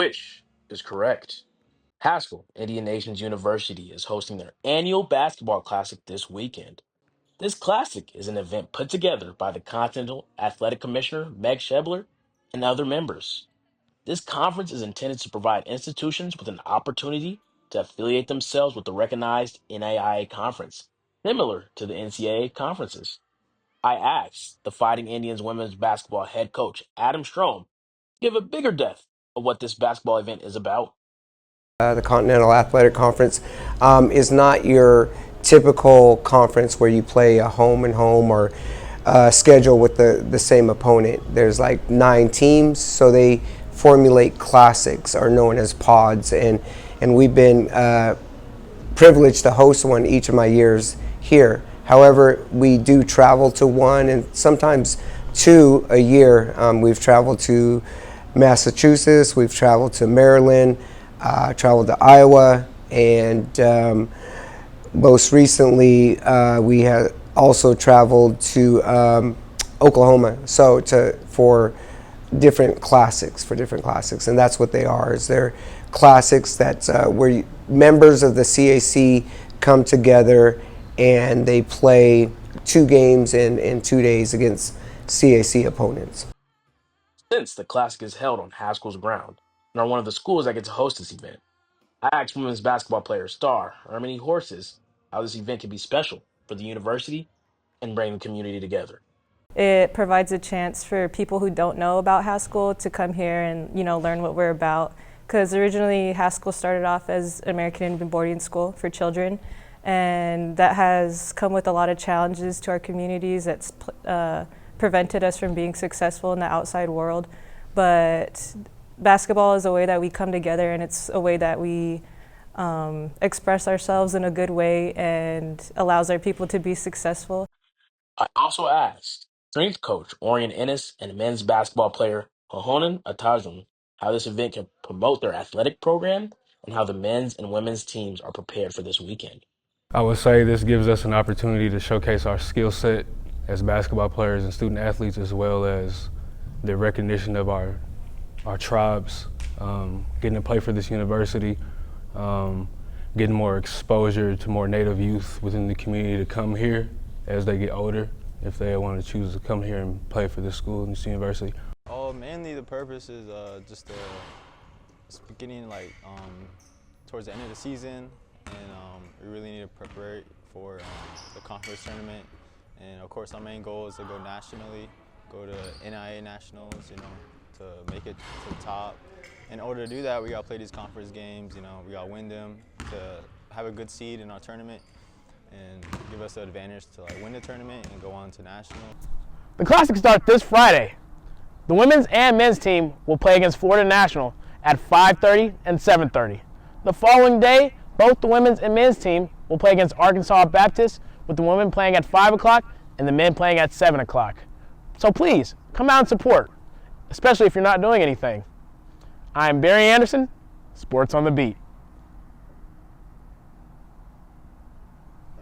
which is correct. Haskell Indian Nation University is hosting their annual basketball classic this weekend. This classic is an event put together by the Continental Athletic Commissioner, Meg Shebler, and other members. This conference is intended to provide institutions with an opportunity to affiliate themselves with the recognized NAIA conference, similar to the NCAA conferences. I asked the Fighting Indians women's basketball head coach, Adam Strom, to give a bigger depth of what this basketball event is about. The Continental Athletic Conference is not your typical conference where you play a home and home or schedule with the same opponent. There's like 9 teams, so they formulate classics, are known as pods, and we've been privileged to host one each of my years here. However, we do travel to one and sometimes 2 a year. We've traveled to Massachusetts, we've traveled to Maryland, traveled to Iowa, and most recently we had also traveled to Oklahoma. So for different classics, and that's what they are. Is they're classics that where members of the CAC come together and they play 2 games in 2 days against CAC opponents. Since the classic is held on Haskell's ground and are one of the schools that get to host this event, I asked women's basketball player star Harmony Horses how this event can be special for the university and bring the community together. It provides a chance for people who don't know about Haskell to come here and learn what we're about. Because originally Haskell started off as an American Indian boarding school for children, and that has come with a lot of challenges to our communities that's prevented us from being successful in the outside world. But basketball is a way that we come together, and it's a way that we express ourselves in a good way and allows our people to be successful. I also asked strength coach Orion Ennis and men's basketball player Hohonen Atajun how this event can promote their athletic program and how the men's and women's teams are prepared for this weekend. I would say this gives us an opportunity to showcase our skill set as basketball players and student athletes, as well as the recognition of our tribes, getting to play for this university, getting more exposure to more Native youth within the community to come here as they get older, if they want to choose to come here and play for this school and this university. Mainly the purpose is just it's beginning towards the end of the season, and we really need to prepare for the conference tournament. And of course, our main goal is to go nationally, go to NIA nationals, to make it to the top. In order to do that, we got to play these conference games. We got to win them to have a good seed in our tournament and give us the advantage to win the tournament and go on to national. The Classic starts this Friday. The women's and men's team will play against Florida National at 5:30 and 7:30. The following day, both the women's and men's team will play against Arkansas Baptist, with the women playing at 5 o'clock and the men playing at 7 o'clock. So please, come out and support, especially if you're not doing anything. I am Barry Anderson, Sports on the Beat.